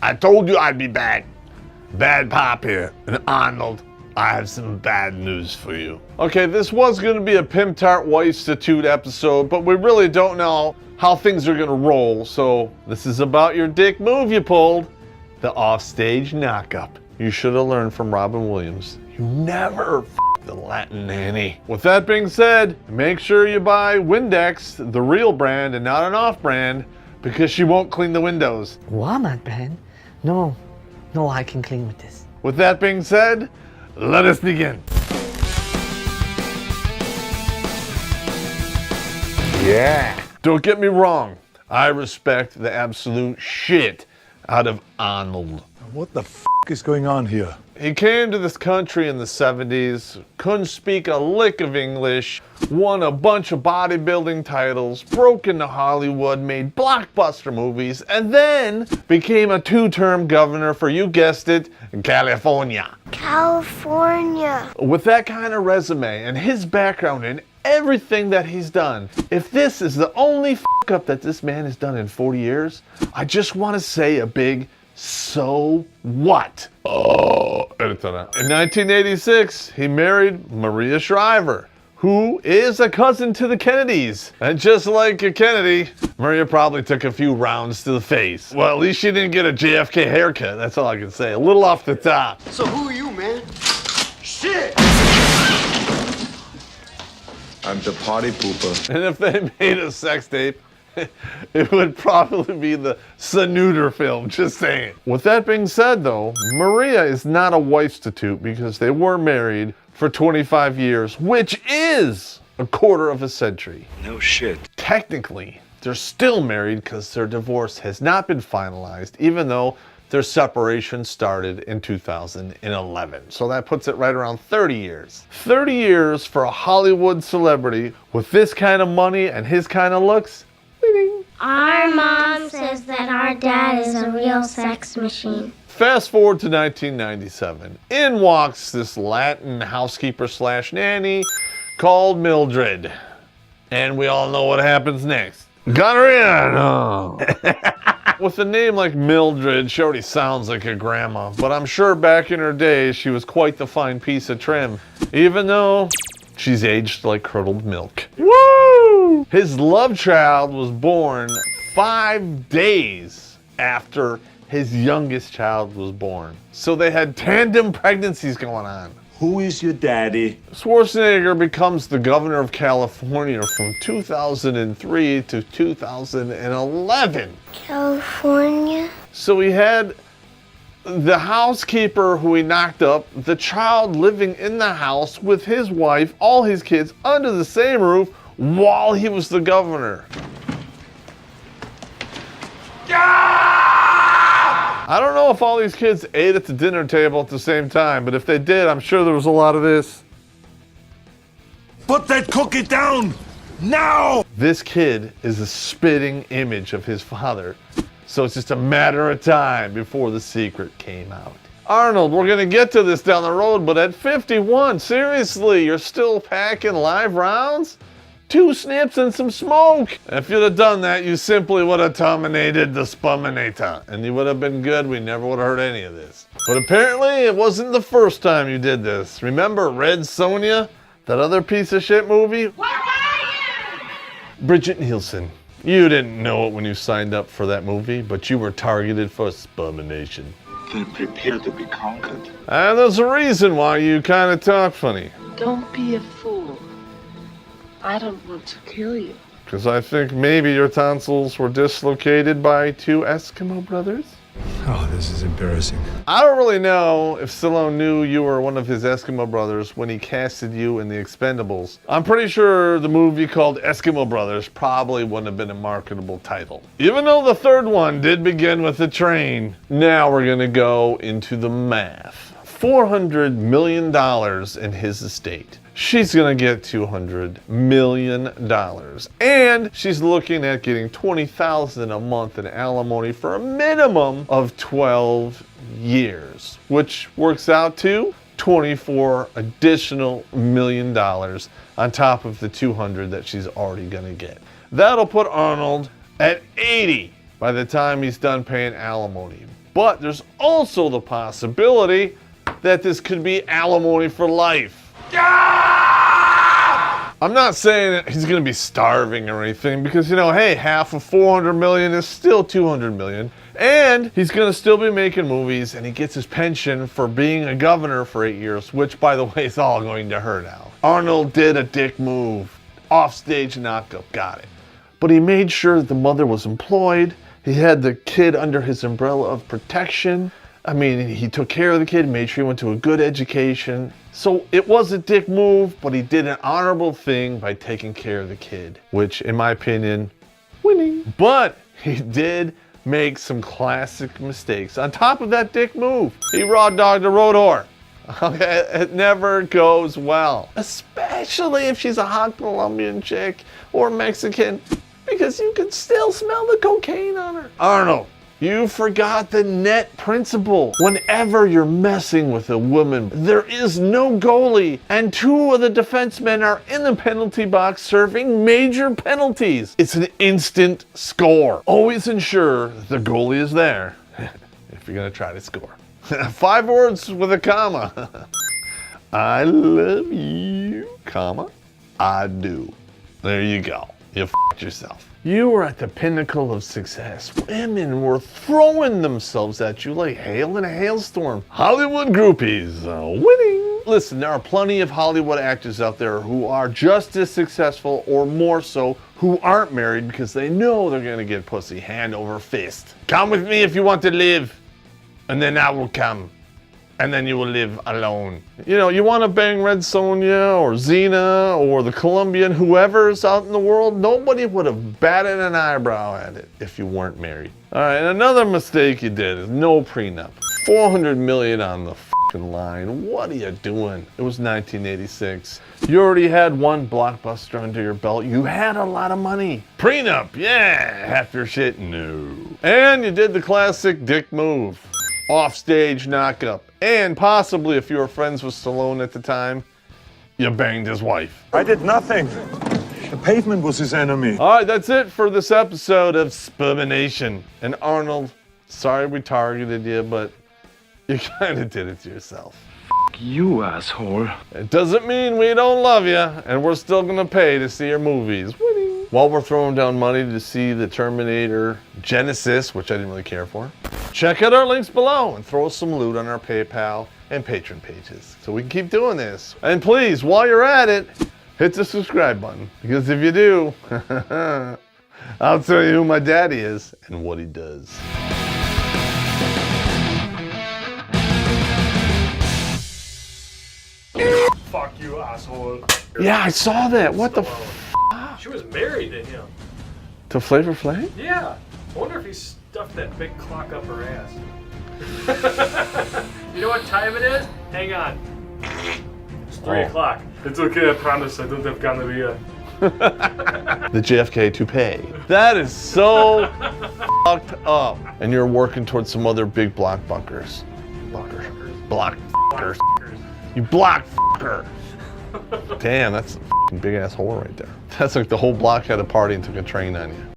I told you I'd be back. Bad Pop here. And Arnold, I have some bad news for you. Okay, this was going to be a Pimp Tart Wistitude episode, but we really don't know how things are going to roll. So this is about your dick move you pulled. The offstage knockup. You should have learned from Robin Williams. You never the Latin nanny. With that being said, make sure you buy Windex, the real brand and not an off-brand, because she won't clean the windows. Walmart brand? No, I can clean with this. With that being said, let us begin. Yeah. Don't get me wrong. I respect the absolute shit out of Arnold. What the f is going on here? He came to this country in the 70s, couldn't speak a lick of English, won a bunch of bodybuilding titles, broke into Hollywood, made blockbuster movies, and then became a 2-term governor for, you guessed it, California. California. With that kind of resume and his background and everything that he's done, if this is the only f*** up that this man has done in 40 years, I just want to say a big so what? Oh, edit that out. In 1986, he married Maria Shriver, who is a cousin to the Kennedys. And just like a Kennedy, Maria probably took a few rounds to the face. Well, at least she didn't get a JFK haircut. That's all I can say. A little off the top. So who are you, man? Shit! I'm the party pooper. And if they made a sex tape, it would probably be the Snooter film, just saying. With that being said though, Maria is not a wife-stitute because they were married for 25 years, which is a quarter of a century. No shit. Technically, they're still married because their divorce has not been finalized, even though their separation started in 2011. So that puts it right around 30 years. 30 years for a Hollywood celebrity with this kind of money and his kind of looks. Our mom says that our dad is a real sex machine. Fast forward to 1997. In walks this Latin housekeeper slash nanny called Mildred. And we all know what happens next. Gonorrhea! No. With a name like Mildred, she already sounds like a grandma. But I'm sure back in her day, she was quite the fine piece of trim. Even though she's aged like curdled milk. Woo! His love child was born 5 days after his youngest child was born. So they had tandem pregnancies going on. Who is your daddy? Schwarzenegger becomes the governor of California from 2003 to 2011. California? So he had the housekeeper who he knocked up, the child living in the house with his wife, all his kids under the same roof while he was the governor. I don't know if all these kids ate at the dinner table at the same time, but if they did, I'm sure there was a lot of this. Put that cookie down! Now! This kid is a spitting image of his father, so it's just a matter of time before the secret came out. Arnold, we're gonna get to this down the road, but at 51, seriously, you're still packing live rounds? 2 snips and some smoke. If you'd have done that, you simply would have terminated the Sperminator, and you would have been good. We never would have heard any of this. But apparently, it wasn't the first time you did this. Remember Red Sonja, that other piece of shit movie? Where are you? Bridget Nielsen. You didn't know it when you signed up for that movie, but you were targeted for spermination. Then prepare to be conquered. And there's a reason why you kind of talk funny. Don't be a fool. I don't want to kill you. Because I think maybe your tonsils were dislocated by 2 Eskimo brothers? Oh, this is embarrassing. I don't really know if Stallone knew you were one of his Eskimo brothers when he casted you in The Expendables. I'm pretty sure the movie called Eskimo Brothers probably wouldn't have been a marketable title. Even though the third one did begin with a train. Now we're gonna go into the math. $400 million in his estate. She's gonna get $200 million. And she's looking at getting $20,000 a month in alimony for a minimum of 12 years, which works out to $24 additional million on top of the 200 that she's already gonna get. That'll put Arnold at 80 by the time he's done paying alimony. But there's also the possibility that this could be alimony for life. I'm not saying that he's going to be starving or anything because, you know, hey, half of 400 million is still 200 million. And he's going to still be making movies, and he gets his pension for being a governor for 8 years, which, by the way, is all going to her now. Arnold did a dick move. Offstage knockup, got it. But he made sure that the mother was employed. He had the kid under his umbrella of protection. I mean, he took care of the kid, made sure he went to a good education. So it was a dick move, but he did an honorable thing by taking care of the kid, which, in my opinion, winning. But he did make some classic mistakes. On top of that dick move, he raw dogged a road whore. Okay, it never goes well, especially if she's a hot Colombian chick or Mexican, because you can still smell the cocaine on her. Arnold, you forgot the net principle. Whenever you're messing with a woman, there is no goalie, and two of the defensemen are in the penalty box serving major penalties. It's an instant score. Always ensure that the goalie is there if you're gonna try to score. 5 words with a comma. I love you, comma, I do. There you go. You f***ed yourself. You were at the pinnacle of success. Women were throwing themselves at you like hail in a hailstorm. Hollywood groupies winning. Listen, there are plenty of Hollywood actors out there who are just as successful or more so who aren't married because they know they're gonna get pussy hand over fist. Come with me if you want to live, and then I will come. And then you will live alone. You know, you want to bang Red Sonja or Xena or the Colombian, whoever's out in the world, nobody would have batted an eyebrow at it if you weren't married. All right, and another mistake you did is no prenup. 400 million on the fucking line. What are you doing? It was 1986. You already had one blockbuster under your belt. You had a lot of money. Prenup, yeah. Half your shit, no. And you did the classic dick move. Offstage knockup. And possibly, if you were friends with Stallone at the time, you banged his wife. I did nothing. The pavement was his enemy. All right, that's it for this episode of Spermination. And Arnold, sorry we targeted you, but you kind of did it to yourself. You asshole. It doesn't mean we don't love you, and we're still gonna pay to see your movies. Winning. While we're throwing down money to see the Terminator Genesis, which I didn't really care for, check out our links below and throw us some loot on our PayPal and Patreon pages so we can keep doing this. And please, while you're at it, hit the subscribe button, because if you do, I'll tell you who my daddy is and what he does. Fuck you, asshole. Yeah, I saw that. What the f***? She was married to him. To Flavor Flav? Yeah. I wonder if he stuffed that big clock up her ass. You know what time it is? Hang on. It's 3 o'clock. It's okay, I promise. I don't have gonorrhea. The JFK toupee. That is so fucked up. And you're working towards some other big blockbuckers. Blockbuckers. You block fucker. Damn, that's a big ass whore right there. That's like the whole block had a party and took a train on you.